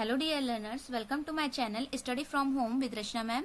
Hello dear learners, welcome to my channel Study from Home with Rachna ma'am.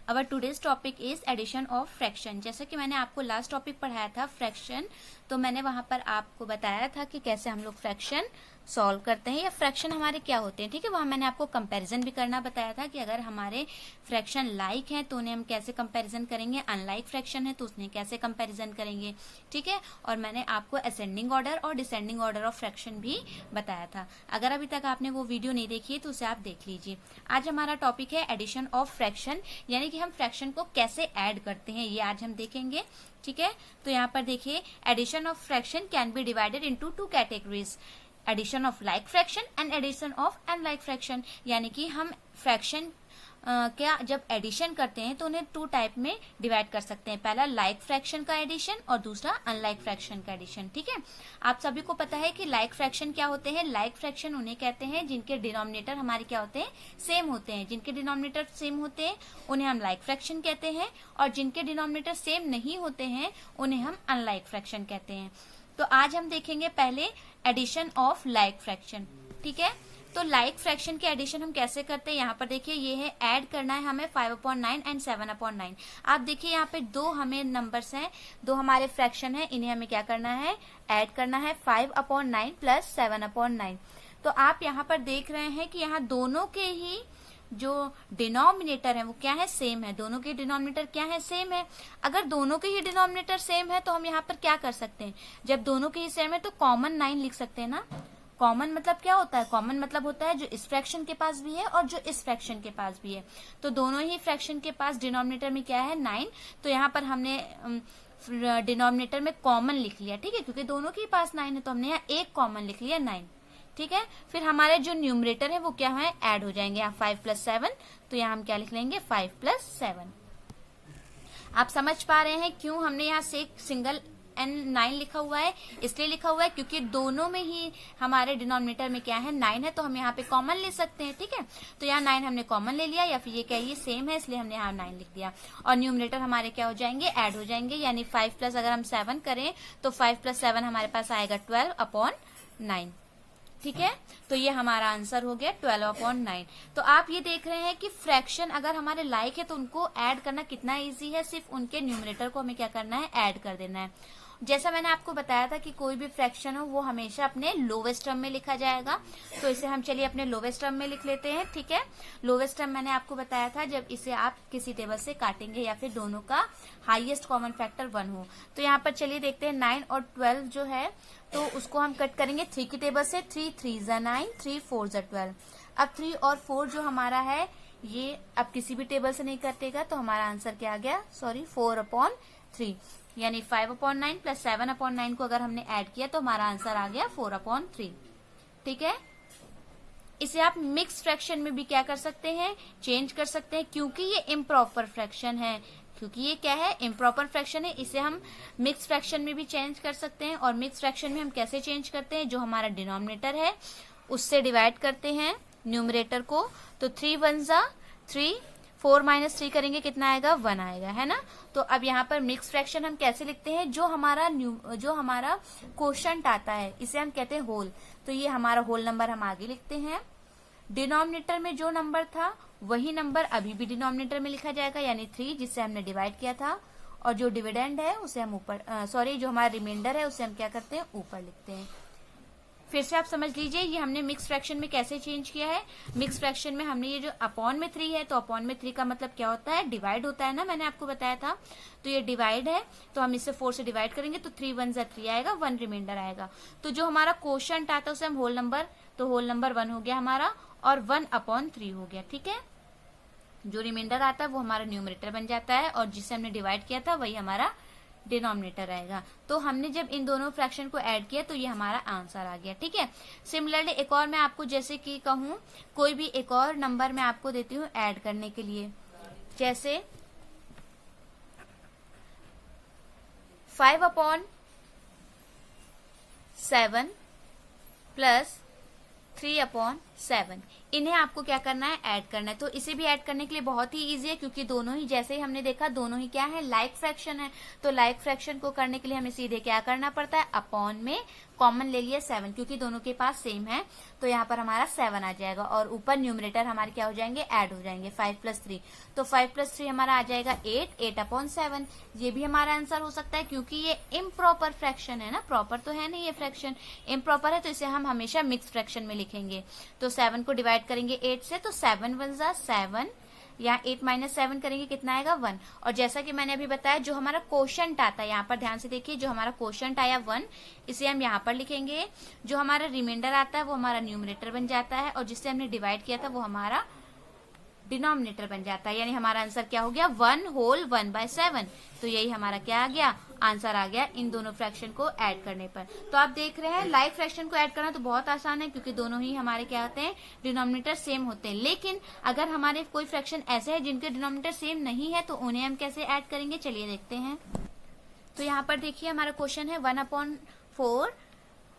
Our today's topic is addition of fraction. जैसे कि मैंने आपको last topic पढ़ाया था fraction, तो मैंने वहां पर आपको बताया था कि कैसे हम लोग फ्रैक्शन सॉल्व करते हैं या फ्रैक्शन हमारे क्या होते हैं। ठीक है, वहां मैंने आपको कंपैरिजन भी करना बताया था कि अगर हमारे फ्रैक्शन लाइक हैं तो उन्हें हम कैसे कंपैरिजन करेंगे, अनलाइक फ्रैक्शन है तो उसने कैसे कंपैरिजन करेंगे। ठीक है, और मैंने आपको असेंडिंग ऑर्डर और डिसेंडिंग ऑर्डर ऑफ फ्रैक्शन भी बताया था। अगर अभी तक आपने वो वीडियो नहीं देखी है तो उसे आप देख लीजिए। आज हमारा टॉपिक है एडिशन ऑफ फ्रैक्शन, यानी कि हम फ्रैक्शन को कैसे ऐड करते हैं, ये आज हम देखेंगे। ठीक है, तो यहाँ पर देखिए, addition of fraction can be divided into two categories, addition of like fraction and addition of unlike fraction. यानी कि हम फ्रैक्शन क्या जब एडिशन करते हैं तो उन्हें टू टाइप में डिवाइड कर सकते हैं। पहला लाइक फ्रैक्शन का एडिशन और दूसरा अनलाइक फ्रैक्शन का एडिशन। ठीक है, आप सभी को पता है कि लाइक फ्रैक्शन क्या होते हैं। लाइक फ्रैक्शन उन्हें कहते हैं जिनके डिनोमिनेटर हमारे क्या होते हैं, सेम होते हैं। जिनके डिनोमिनेटर सेम होते हैं उन्हें हम लाइक फ्रैक्शन कहते हैं, और जिनके डिनोमिनेटर सेम नहीं होते हैं उन्हें हम अनलाइक फ्रैक्शन कहते हैं। तो आज हम देखेंगे पहले एडिशन ऑफ लाइक फ्रैक्शन। ठीक है, तो लाइक फ्रैक्शन के एडिशन हम कैसे करते हैं, यहाँ पर देखिए ये है ऐड करना है हमें 5/9 एंड 7/9। आप देखिए यहाँ पे दो हमें नंबर्स हैं, दो हमारे फ्रैक्शन है, इन्हें हमें क्या करना है, ऐड करना है 5/9 प्लस 7/9। तो आप यहाँ पर देख रहे हैं कि यहाँ दोनों के ही जो डिनोमिनेटर है वो क्या है, सेम है। दोनों के डिनोमिनेटर क्या है, सेम है। अगर दोनों के ही डिनोमिनेटर सेम है तो हम यहाँ पर क्या कर सकते हैं, जब दोनों के ही सेम है तो कॉमन 9 लिख सकते हैं ना। कॉमन मतलब क्या होता है, कॉमन मतलब होता है जो इस फ्रैक्शन के पास भी है और जो इस फ्रैक्शन के पास भी है। तो दोनों ही फ्रैक्शन के पास डिनोमिनेटर में क्या है, 9। तो यहाँ पर हमने डिनोमिनेटर में कॉमन लिख लिया। ठीक है, क्योंकि दोनों के पास 9 है तो हमने यहाँ एक कॉमन लिख लिया, 9। ठीक है, फिर हमारे जो न्यूमरेटर है वो क्या है, ऐड हो जाएंगे। यहाँ 5 + 7, तो यहाँ हम क्या लिख लेंगे, 5 + 7। आप समझ पा रहे हैं क्यों हमने यहाँ से सिंगल N9 लिखा हुआ है, इसलिए लिखा हुआ है क्योंकि दोनों में ही हमारे डिनोमिनेटर में क्या है, 9 है, तो हम यहाँ पे कॉमन ले सकते हैं। ठीक है, तो यहाँ 9 हमने कॉमन ले लिया, या फिर ये क्या है, ये सेम है इसलिए हमने यहाँ 9 लिख दिया। और न्यूमरेटर हमारे क्या हो जाएंगे, ऐड हो जाएंगे। यानी 5 प्लस अगर हम 7 करें तो 5 + 7 हमारे पास आएगा 12/9। ठीक है, तो ये हमारा आंसर हो गया 12/9। तो आप ये देख रहे हैं कि फ्रैक्शन अगर हमारे लाइक है तो उनको ऐड करना कितना इजी है, सिर्फ उनके न्यूमरेटर को हमें क्या करना है, ऐड कर देना है। जैसा मैंने आपको बताया था कि कोई भी फ्रैक्शन हो वो हमेशा अपने लोवेस्ट टर्म में लिखा जाएगा, तो इसे हम चलिए अपने लोवेस्ट टर्म में लिख लेते हैं। ठीक है, लोवेस्ट टर्म मैंने आपको बताया था जब इसे आप किसी टेबल से काटेंगे या फिर दोनों का हाईएस्ट कॉमन फैक्टर 1 हो। तो यहाँ पर चलिए देखते हैं 9 और 12 जो है तो उसको हम कट करेंगे 3 की टेबल से। 3 × 3 = 9, 3 × 4 = 12। अब 3 और 4 जो हमारा है ये अब किसी भी टेबल से नहीं कटेगा, तो हमारा आंसर क्या आ गया, 4/3। यानी 5/9 प्लस 7/9 को अगर हमने ऐड किया तो हमारा आंसर आ गया 4/3। ठीक है, इसे आप मिक्स फ्रैक्शन में भी क्या कर सकते हैं, चेंज कर सकते हैं, क्योंकि ये इम्प्रॉपर फ्रैक्शन है। क्योंकि ये क्या है, इम्प्रॉपर फ्रैक्शन है, इसे हम मिक्स फ्रैक्शन में भी चेंज कर सकते हैं। और मिक्स फ्रैक्शन में हम कैसे चेंज करते हैं, जो हमारा डिनोमिनेटर है उससे डिवाइड करते हैं न्यूमरेटर को। तो 3 × 1 = 3, 4 - 3 करेंगे कितना आएगा, 1 आएगा, है ना। तो अब यहाँ पर मिक्स फ्रैक्शन हम कैसे लिखते हैं, जो हमारा कोशंट आता है इसे हम कहते हैं होल। तो ये हमारा होल नंबर हम आगे लिखते हैं। डिनोमिनेटर में जो नंबर था वही नंबर अभी भी डिनोमिनेटर में लिखा जाएगा, यानी 3 जिससे हमने डिवाइड किया था। और जो डिविडेंड है उसे हम ऊपर जो हमारा रिमाइंडर है उसे हम क्या करते हैं, ऊपर लिखते हैं। फिर से आप समझ लीजिए ये हमने मिक्स फ्रैक्शन में कैसे चेंज किया है। मिक्स फ्रैक्शन में हमने ये जो अपॉन में 3 है, तो अपॉन में 3 का मतलब क्या होता है, डिवाइड होता है ना, मैंने आपको बताया था। तो ये डिवाइड है, तो हम इसे 4 से डिवाइड करेंगे तो 3 × 1 = 3 आएगा, 1 रिमाइंडर आएगा। तो जो हमारा कोशंट आता है उसे हम होल नंबर, तो होल नंबर 1 हो गया हमारा, और 1/3 हो गया। ठीक है, जो रिमाइंडर आता है वो हमारा न्यूमरेटर बन जाता है, और जिसे हमने डिवाइड किया था वही हमारा डिनोमिनेटर आएगा। तो हमने जब इन दोनों फ्रैक्शन को ऐड किया तो ये हमारा आंसर आ गया। ठीक है, सिमिलरली एक और मैं आपको जैसे कि कहूं, कोई भी एक और नंबर मैं आपको देती हूँ ऐड करने के लिए। जैसे 5/7 प्लस 3/7, इन्हें आपको क्या करना है, ऐड करना है। तो इसे भी ऐड करने के लिए बहुत ही इजी है, क्योंकि दोनों ही जैसे ही हमने देखा दोनों ही क्या है, लाइक फ्रैक्शन है। तो लाइक फ्रैक्शन को करने के लिए हमें सीधे क्या करना पड़ता है, अपॉन में कॉमन ले लिया 7 क्योंकि दोनों के पास सेम है, तो यहाँ पर हमारा 7 आ जाएगा और ऊपर न्यूमरेटर हमारे क्या हो जाएंगे, ऐड हो जाएंगे 5 + 3, तो 5 + 3 हमारा आ जाएगा 8/7। ये भी हमारा आंसर हो सकता है क्योंकि ये इम्प्रॉपर फ्रैक्शन है ना, प्रॉपर तो है नहीं ये फ्रैक्शन, इम्प्रॉपर है, तो इसे हम हमेशा मिक्स फ्रैक्शन में लिखेंगे। तो 7 को डिवाइड करेंगे 8 से, तो 7 × 1 = 7, यहाँ 8 - 7 करेंगे कितना आएगा 1। और जैसा कि मैंने अभी बताया जो हमारा क्वोशंट आता है, यहाँ पर ध्यान से देखिए, जो हमारा क्वोशंट आया 1, इसे हम यहाँ पर लिखेंगे। जो हमारा रिमाइंडर आता है वो हमारा न्यूमरेटर बन जाता है, और जिससे हमने डिवाइड किया था वो हमारा डिनोमिनेटर बन जाता है। यानी हमारा आंसर क्या हो गया, 1 होल 1/7। तो यही हमारा क्या आ गया, आंसर आ गया इन दोनों फ्रैक्शन को ऐड करने पर। तो आप देख रहे हैं लाइक फ्रैक्शन को ऐड करना तो बहुत आसान है क्योंकि दोनों ही हमारे क्या होते हैं, डिनोमिनेटर सेम होते हैं। लेकिन अगर हमारे कोई फ्रैक्शन ऐसे है जिनके डिनोमिनेटर सेम नहीं है तो उन्हें हम कैसे ऐड करेंगे, चलिए देखते हैं। तो यहाँ पर देखिए हमारा क्वेश्चन है 1/4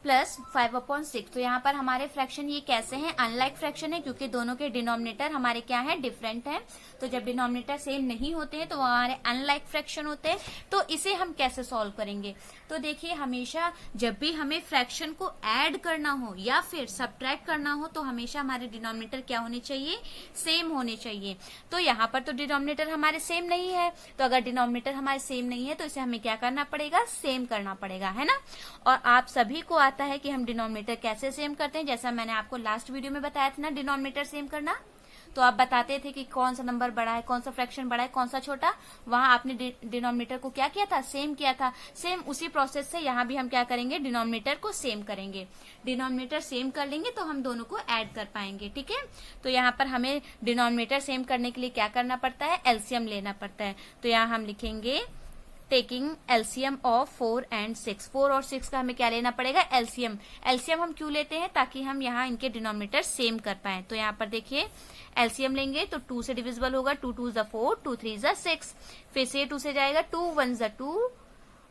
+ 5/6। तो यहाँ पर हमारे फ्रैक्शन ये कैसे हैं, अनलाइक फ्रैक्शन है क्योंकि दोनों के डिनोमिनेटर हमारे क्या है, डिफरेंट है। तो जब डिनोमिनेटर सेम नहीं होते हैं तो वो हमारे अनलाइक फ्रैक्शन होते हैं। तो इसे हम कैसे सॉल्व करेंगे, तो देखिए हमेशा जब भी हमें फ्रैक्शन को ऐड करना हो या फिर सब्ट्रैक्ट करना हो तो हमेशा हमारे डिनोमिनेटर क्या होने चाहिए, सेम होने चाहिए। तो यहाँ पर तो डिनोमिनेटर हमारे सेम नहीं है, तो अगर डिनोमिनेटर हमारे सेम नहीं है तो इसे हमें क्या करना पड़ेगा, सेम करना पड़ेगा, है ना। और आप सभी को आता है कि हम डिनोमिनेटर कैसे सेम करते हैं, जैसा मैंने आपको लास्ट वीडियो में बताया था ना, डिनोमिनेटर सेम करना। तो आप बताते थे कि कौन सा नंबर बड़ा है, कौन सा फ्रैक्शन बड़ा है, कौन सा छोटा, वहां आपने डिनोमिनेटर को क्या किया था, सेम किया था। सेम उसी प्रोसेस से यहाँ भी हम क्या करेंगे, डिनोमिनेटर को सेम करेंगे। डिनोमिनेटर सेम कर लेंगे तो हम दोनों को ऐड कर पाएंगे, ठीक है। तो यहाँ पर हमें डिनोमिनेटर सेम करने के लिए क्या करना पड़ता है, एलसीएम लेना पड़ता है। तो यहाँ हम लिखेंगे टेकिंग एलसीएम ऑफ 4 and 6। 4 और 6 का हमें क्या लेना पड़ेगा, एलसीएम। एलसीएम हम क्यों लेते हैं, ताकि हम यहाँ इनके डिनोमिनेटर सेम कर पाए। तो यहाँ पर देखिए एलसीएम लेंगे तो 2 से डिविजिबल होगा, 2 × 2 = 4, 2 × 3 = 6, फिर से 2 से जाएगा, 2 × 1 = 2,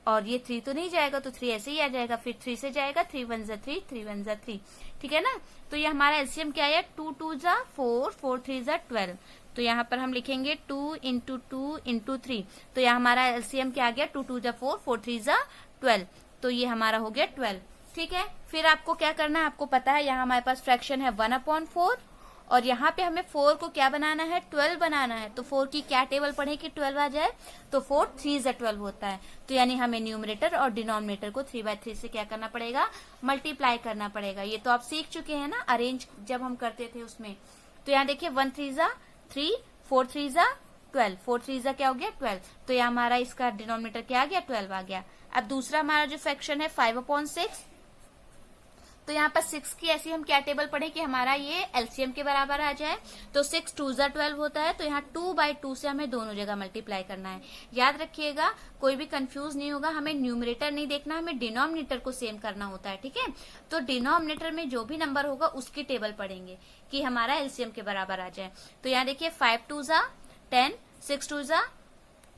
और ये 3 तो नहीं जाएगा तो 3 ऐसे ही आ जाएगा, फिर 3 से जाएगा, 3 × 1 = 3, 3 × 1 = 3, ठीक है ना। तो ये हमारा एलसीएम क्या है, 2 × 2 = 4, 4 × 3 = 12। तो यहाँ पर हम लिखेंगे 2 × 2 × 3। तो यहाँ हमारा एलसीएम क्या आ गया, 2 × 2 = 4, 4 × 3 = 12। तो ये हमारा हो गया 12, ठीक है। फिर आपको क्या करना है, आपको पता है यहाँ हमारे पास फ्रैक्शन है 1/4 और यहाँ पे हमें 4 को क्या बनाना है, 12 बनाना है। तो 4 की क्या टेबल पढ़े कि 12 आ जाए, तो 4 × 3 = 12 होता है। तो यानी हमें न्यूमरेटर और डिनोमिनेटर को 3/3 से क्या करना पड़ेगा, मल्टीप्लाई करना पड़ेगा। ये तो आप सीख चुके हैं ना, अरेंज जब हम करते थे उसमें। तो यहाँ देखिए 1 × 3 = 3, 4 × 3 = 12, 4 × 3 = क्या हो गया 12। तो यहाँ हमारा इसका डिनोमिनेटर क्या आ गया, 12 आ गया। अब दूसरा हमारा जो फ्रैक्शन है 5/6, तो यहाँ पर 6 की ऐसी हम क्या टेबल पढ़े कि हमारा ये एलसीएम के बराबर आ जाए। तो 6 × 2 = 12 होता है, तो यहाँ 2/2 से हमें दोनों जगह मल्टीप्लाई करना है। याद रखिएगा, कोई भी कंफ्यूज नहीं होगा, हमें न्यूमरेटर नहीं देखना, हमें डिनोमिनेटर को सेम करना होता है, ठीक है। तो डिनोमिनेटर में जो भी नंबर होगा उसकी टेबल पढ़ेंगे कि हमारा एलसीएम के बराबर आ जाए। तो यहाँ देखिए 5 × 2 = 10, 6 × 2 =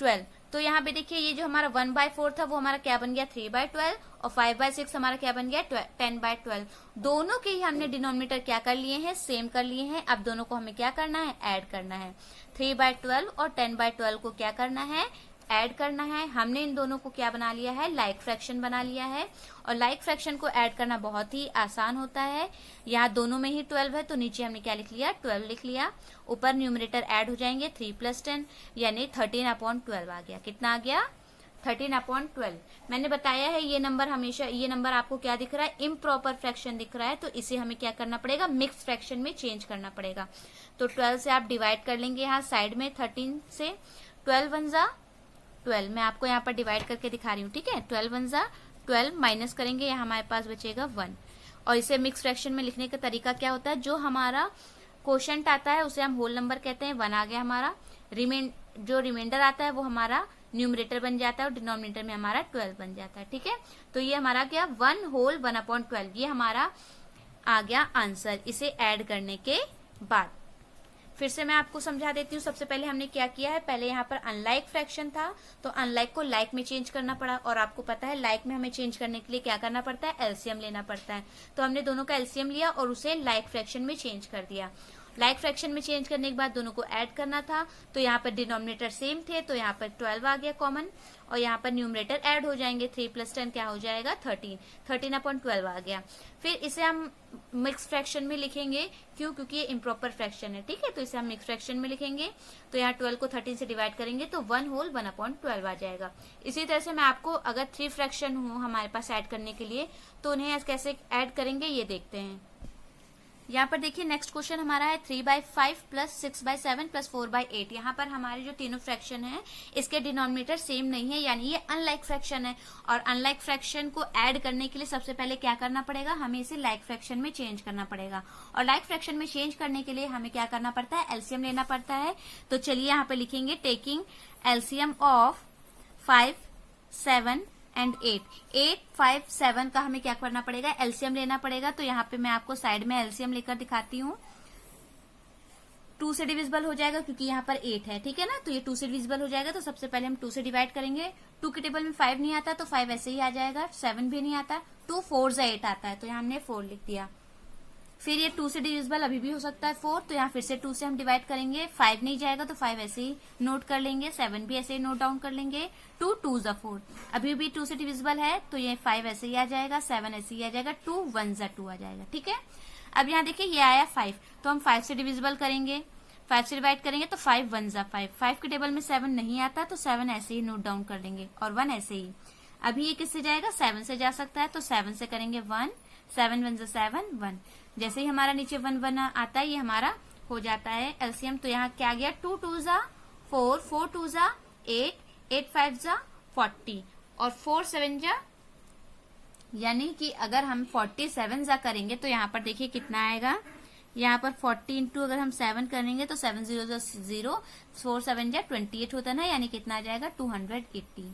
12। तो यहाँ पे देखिए ये जो हमारा 1/4 था वो हमारा क्या बन गया, 3/12, और 5/6 हमारा क्या बन गया, 10/12। दोनों के ही हमने डिनोमिनेटर क्या कर लिए हैं, सेम कर लिए हैं। अब दोनों को हमें क्या करना है, ऐड करना है। 3/12 और 10/12 को क्या करना है, ऐड करना है। हमने इन दोनों को क्या बना लिया है, लाइक फ्रैक्शन बना लिया है। और लाइक फ्रैक्शन को ऐड करना बहुत ही आसान होता है। यहाँ दोनों में ही 12 है तो नीचे हमने क्या लिख लिया, 12 लिख लिया। ऊपर न्यूमरेटर ऐड हो जाएंगे, 3 + 10 यानी 13/12 आ गया। कितना आ गया, 13/12। मैंने बताया है ये नंबर हमेशा, ये नंबर आपको क्या दिख रहा है, इम्प्रॉपर फ्रैक्शन दिख रहा है, तो इसे हमें क्या करना पड़ेगा, मिक्स फ्रैक्शन में चेंज करना पड़ेगा। तो 12 से आप डिवाइड कर लेंगे यहाँ साइड में, 13 से 12 × 1 = 12। मैं आपको यहाँ पर डिवाइड करके दिखा रही हूँ, ठीक है। 12 × 1 = 12, माइनस करेंगे, यहाँ हमारे पास बचेगा 1। और इसे मिक्स फ्रैक्शन में लिखने का तरीका क्या होता है, जो हमारा क्वोशंट आता है उसे हम होल नंबर कहते हैं, 1 आ गया हमारा। जो रिमाइंडर आता है वो हमारा न्यूमरेटर बन जाता है और डिनोमिनेटर में हमारा 12 बन जाता है, ठीक है। तो ये हमारा क्या, 1 होल 1/12, ये हमारा आ गया आंसर इसे ऐड करने के बाद। फिर से मैं आपको समझा देती हूँ। सबसे पहले हमने क्या किया है, पहले यहाँ पर अनलाइक फ्रैक्शन था तो अनलाइक को लाइक में चेंज करना पड़ा, और आपको पता है लाइक में हमें चेंज करने के लिए क्या करना पड़ता है, एलसीएम लेना पड़ता है। तो हमने दोनों का एलसीएम लिया और उसे लाइक फ्रैक्शन में चेंज कर दिया। लाइक फ्रैक्शन में चेंज करने के बाद दोनों को ऐड करना था, तो यहाँ पर डिनोमिनेटर सेम थे तो यहाँ पर 12 आ गया कॉमन, और यहाँ पर न्यूमरेटर ऐड हो जाएंगे, 3 + 10 क्या हो जाएगा 13, 13/12 आ गया। फिर इसे हम मिक्स फ्रैक्शन में लिखेंगे, क्यों? क्योंकि ये इम्प्रॉपर फ्रैक्शन है, ठीक है, तो इसे हम मिक्स फ्रैक्शन में लिखेंगे। तो यहाँ 12 को 13 से डिवाइड करेंगे तो 1 होल 1/12 आ जाएगा। इसी तरह से मैं आपको अगर 3 फ्रैक्शन हो हमारे पास ऐड करने के लिए तो उन्हें कैसे ऐड करेंगे ये देखते हैं। यहाँ पर देखिए नेक्स्ट क्वेश्चन हमारा है 3/5 + 6/7 + 4/8। यहाँ पर हमारे जो तीनों फ्रैक्शन है इसके डिनोमिनेटर सेम नहीं है, यानी ये अनलाइक फ्रैक्शन है। और अनलाइक फ्रैक्शन को ऐड करने के लिए सबसे पहले क्या करना पड़ेगा, हमें इसे लाइक फ्रैक्शन में चेंज करना पड़ेगा। और लाइक फ्रैक्शन में चेंज करने के लिए हमें क्या करना पड़ता है, एलसीएम लेना पड़ता है। तो चलिए यहाँ पे लिखेंगे टेकिंग एलसीएम ऑफ 5, 7 एंड 8 5 7 का हमें क्या करना पड़ेगा, एलसीएम लेना पड़ेगा। तो यहाँ पे मैं आपको साइड में एलसीएम लेकर दिखाती हूँ। 2 से डिविजिबल हो जाएगा क्योंकि यहाँ पर 8 है, ठीक है ना, तो ये 2 से डिविजिबल हो जाएगा। तो सबसे पहले हम 2 से डिवाइड करेंगे। 2 के टेबल में 5 नहीं आता तो 5 ऐसे ही आ जाएगा, 7 भी नहीं आता, 2 4 8 आता है तो यहाँ हमने 4 लिख दिया। फिर ये 2 से डिविजिबल अभी भी हो सकता है 4, तो यहाँ फिर से 2 से हम डिवाइड करेंगे, 5 नहीं जाएगा तो 5 ऐसे ही नोट कर लेंगे, 7 भी ऐसे ही नोट डाउन कर लेंगे, 2 2 = 4, अभी भी 2 से डिविजिबल है तो ये 5 ऐसे ही आ जाएगा, 7 ऐसे ही आ जाएगा, 2 1 = 2 आ जाएगा, ठीक है। अब यहाँ देखिए ये आया 5, तो हम 5 से डिविजिबल करेंगे, 5 से डिवाइड करेंगे तो 5 1 = 5, 5 के टेबल में 7 नहीं आता तो 7 ऐसे ही नोट डाउन कर लेंगे, और 1 ऐसे ही। अभी ये किससे जाएगा, 7 से जा सकता है, तो 7 से करेंगे 1, 7 1 = 7 1। जैसे ही हमारा नीचे 1 1 आता है ये हमारा हो जाता है एलसीएम। तो यहाँ क्या गया, 2 2 = 4, 4 2 = 8, 8 5 = 40, और 4 7 = यानी कि अगर हम 47 करेंगे तो यहाँ पर देखिए कितना आएगा, यहाँ पर 40 इंटू अगर हम 7 करेंगे तो 7 0 = 0, 4 7 = 28 होता है ना, यानी कितना आ जाएगा 280।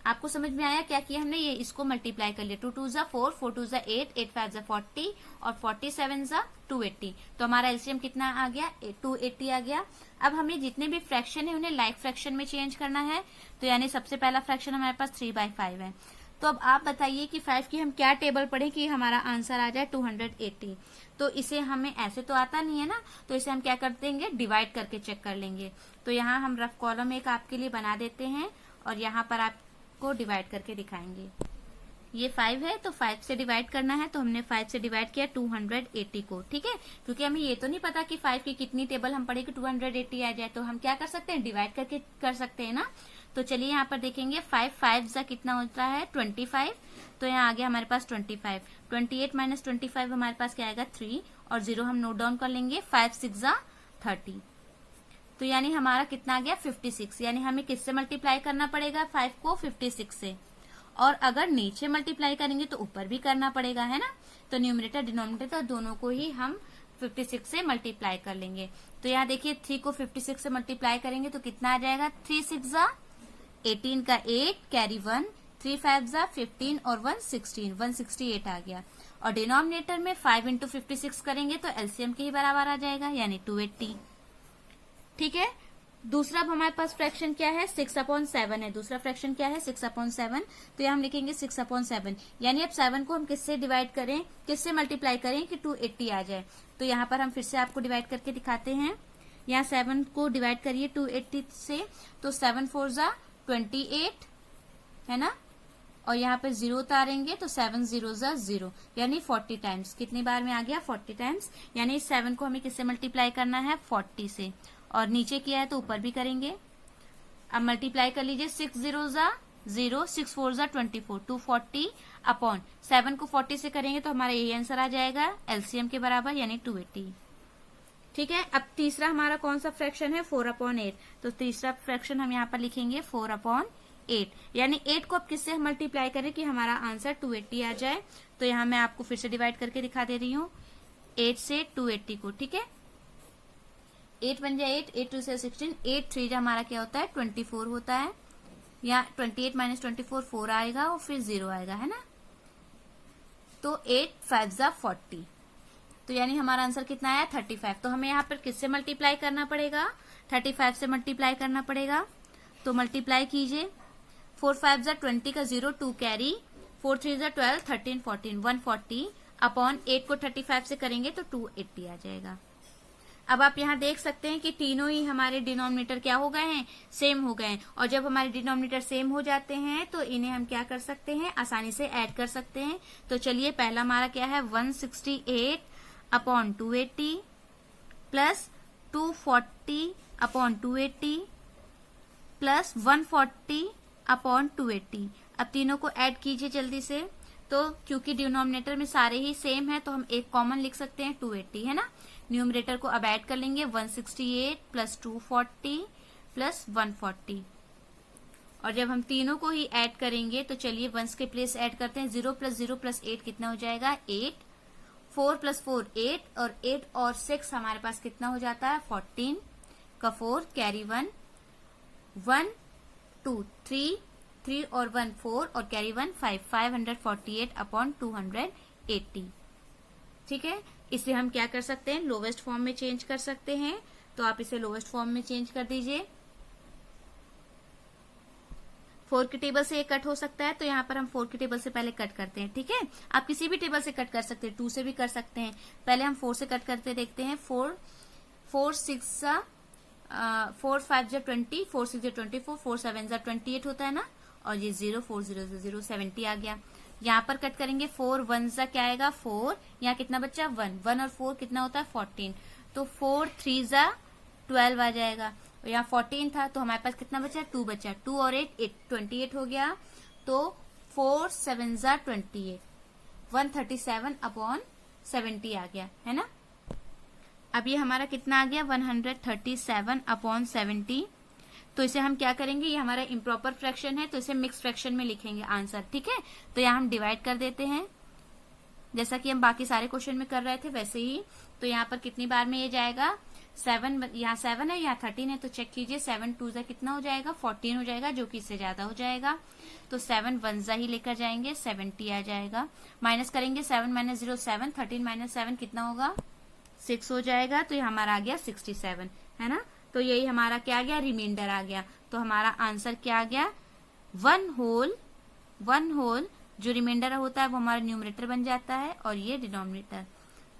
आपको समझ में आया क्या किया हमने, ये इसको मल्टीप्लाई कर लिया, 2 2 = 4, 4 2 = 8, 8 5 = 40, और 47 = 280। तो हमारा एलसीएम कितना आ गया, 280 आ गया। अब हमें जितने भी फ्रैक्शन है उन्हें लाइक फ्रैक्शन में चेंज करना है। तो यानी सबसे पहला फ्रैक्शन हमारे पास 3/5 है। तो अब आप बताइए कि 5 की हम क्या टेबल पढ़े कि हमारा आंसर आ जाए 280। तो इसे हमें ऐसे तो आता नहीं है ना, तो इसे हम क्या कर देंगे, डिवाइड करके चेक कर लेंगे। तो यहाँ हम रफ कॉलम एक आपके लिए बना देते हैं और यहाँ पर आपको डिवाइड करके दिखाएंगे। ये 5 है तो 5 से डिवाइड करना है, तो हमने 5 से डिवाइड किया 280 को, ठीक है। क्योंकि हमें ये तो नहीं पता कि 5 की कितनी टेबल हम पढ़े कि 280 आ जाए, तो हम क्या कर सकते हैं, डिवाइड करके कर सकते हैं ना। तो चलिए यहाँ पर देखेंगे 5 5 सा कितना होता है 25, तो यहाँ आ गया हमारे पास 25, 28 - 25 हमारे पास क्या आएगा 3, और 0 हम नोट डाउन कर लेंगे, 5 6 = 30, तो यानी हमारा कितना आ गया 56। यानी हमें किससे मल्टीप्लाई करना पड़ेगा 5 को 56 से, और अगर नीचे मल्टीप्लाई करेंगे तो ऊपर भी करना पड़ेगा, है ना। तो न्यूमरेटर डिनोमिनेटर दोनों को ही हम 56 से मल्टीप्लाई कर लेंगे। तो यहाँ देखिए 3 को 56 से मल्टीप्लाई करेंगे तो कितना आ जाएगा, 3 6 = 18 का 8 कैरी 1, 3 5 = 15 और 1 16, 168 आ गया। और डिनोमिनेटर में 5 × 56 करेंगे तो एलसीएम के ही बराबर आ जाएगा, यानी 280, ठीक है। दूसरा अब हमारे पास फ्रैक्शन क्या है, 6/7 है। दूसरा फ्रैक्शन क्या है 6/7, तो यहाँ हम लिखेंगे 6/7, यानी अब 7 को हम किससे डिवाइड करें, किससे मल्टीप्लाई करें कि 280 आ जाए। तो यहाँ पर हम फिर से आपको डिवाइड करके दिखाते हैं। यहाँ 7 को डिवाइड करिए 280 से, तो 7 4 = 28 है ना, और यहाँ पे 0 उतारेंगे तो 7 0 = 0, यानी 40 टाइम्स। कितनी बार में आ गया 40 टाइम्स, यानी 7 को हमें किससे मल्टीप्लाई करना है 40 से, और नीचे किया है तो ऊपर भी करेंगे। अब मल्टीप्लाई कर लीजिए, 6 0 = 0, 6 4 = 24, 240 अपॉन 7 को 40 से करेंगे तो हमारा यही आंसर आ जाएगा एलसीएम के बराबर, यानी 280, ठीक है। अब तीसरा हमारा कौन सा फ्रैक्शन है 4/8, तो तीसरा फ्रैक्शन हम यहाँ पर लिखेंगे 4/8, यानी 8 को अब किससे हम मल्टीप्लाई करें कि हमारा आंसर 280 आ जाए। तो यहाँ मैं आपको फिर से डिवाइड करके दिखा दे रही हूँ 8 से 280 को, ठीक है। 8 1 = 8, 8 2 = 16, 8 3 हमारा क्या होता है 24 होता है। यहाँ 28 - 24 4 आएगा और फिर 0 आएगा, है ना। तो 8 5 = 40, तो यानी हमारा आंसर कितना आया 35। तो हमें यहाँ पर किससे मल्टीप्लाई करना पड़ेगा, 35 से मल्टीप्लाई करना पड़ेगा। तो मल्टीप्लाई कीजिए, 4 5 = 20 का 0, 2 कैरी, 4 3 = 12, 13 14, 140 अपॉन 8 को 35 से करेंगे तो 280 आ जाएगा। अब आप यहाँ देख सकते हैं कि तीनों ही हमारे डिनोमिनेटर क्या हो गए हैं, सेम हो गए हैं। और जब हमारे डिनोमिनेटर सेम हो जाते हैं तो इन्हें हम क्या कर सकते हैं, आसानी से ऐड कर सकते हैं। तो चलिए पहला हमारा क्या है, 168 upon 280 plus 240 upon 280 plus 140 upon 280। अब तीनों को ऐड कीजिए जल्दी से। तो क्योंकि डिनोमिनेटर में सारे ही सेम है तो हम एक कॉमन लिख सकते हैं, 280 है ना। न्यूमरेटर को अब ऐड कर लेंगे, 168 प्लस 240 प्लस 140। और जब हम तीनों को ही ऐड करेंगे तो चलिए वंस के प्लेस ऐड करते हैं। 0 प्लस 0 प्लस 8 कितना हो जाएगा, 8। 4 प्लस 4 8, और 8 और 6 हमारे पास कितना हो जाता है, 14 का 4, कैरी 1, 1 2 3, 3 और 1 4, और कैरी 1 5, 548 अपॉन 280। ठीक है, इसे हम क्या कर सकते हैं, लोवेस्ट फॉर्म में चेंज कर सकते हैं। तो आप इसे लोवेस्ट फॉर्म में चेंज कर दीजिए। 4 के टेबल से ये कट हो सकता है, तो यहाँ पर हम 4 के टेबल से पहले कट करते हैं। ठीक है, आप किसी भी टेबल से कट कर सकते हैं, 2 से भी कर सकते हैं। पहले हम 4 से कट करते देखते हैं। 4 6 4 5 जा 20, 4 6 जा 24, 4 7 जा 28 होता है ना। और ये 0 4 0 0 70 आ गया। यहाँ पर कट करेंगे, 4 1 जा क्या आएगा, 4। यहाँ कितना बच्चा, 1 1 और 4 कितना होता है, 14। तो 4 3 जा 12 आ जाएगा। और यहाँ 14 था तो हमारे पास कितना बचा, 2 बचा। 2 और 8 28 हो गया। तो 4 7 जा 28, 137 अपॉन 70 आ गया है ना। अब ये हमारा कितना आ गया, 137 अपॉन 70। तो इसे हम क्या करेंगे, ये हमारा इम्प्रॉपर फ्रैक्शन है तो इसे मिक्स फ्रैक्शन में लिखेंगे आंसर। ठीक है, तो यहाँ हम डिवाइड कर देते हैं जैसा कि हम बाकी सारे क्वेश्चन में कर रहे थे वैसे ही। तो यहाँ पर कितनी बार में ये जाएगा, 7, यहाँ 7 है, यहाँ 13 है, तो चेक कीजिए। 7 2 जा कितना हो जाएगा, 14 हो जाएगा, जो कि इससे ज्यादा हो जाएगा। तो 7 1 जा ही लेकर जाएंगे, 70 आ जाएगा। माइनस करेंगे, 7 माइनस 0 7, 13 माइनस 7 कितना होगा, 6 हो जाएगा। तो ये हमारा आ गया 67 है ना। तो यही हमारा क्या आ गया, रिमाइंडर आ गया। तो हमारा आंसर क्या आ गया, 1 होल जो रिमाइंडर होता है वो हमारा न्यूमरेटर बन जाता है और ये डिनोमिनेटर।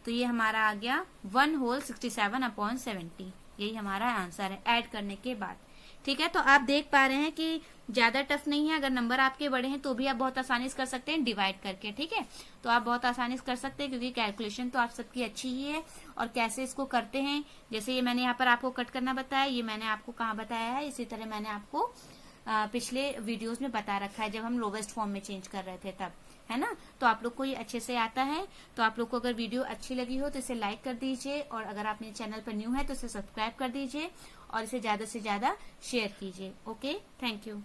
तो ये हमारा आ गया 1 होल 67 अपॉन 70। यही हमारा आंसर है ऐड करने के बाद। ठीक है, तो आप देख पा रहे हैं कि ज्यादा टफ नहीं है। अगर नंबर आपके बड़े हैं तो भी आप बहुत आसानी से कर सकते हैं डिवाइड करके। ठीक है, तो आप बहुत आसानी से कर सकते हैं क्योंकि कैलकुलेशन तो आप सबकी अच्छी ही है। और कैसे इसको करते हैं, जैसे ये मैंने यहाँ पर आपको कट करना बताया, ये मैंने आपको कहाँ बताया है, इसी तरह मैंने आपको पिछले वीडियोस में बता रखा है जब हम लोवेस्ट फॉर्म में चेंज कर रहे थे तब, है ना। तो आप लोग को ये अच्छे से आता है। तो आप लोग को अगर वीडियो अच्छी लगी हो तो इसे लाइक कर दीजिए, और अगर आप मेरे चैनल पर न्यू है तो इसे सब्सक्राइब कर दीजिए और इसे ज्यादा से ज्यादा शेयर कीजिए। Okay, thank you.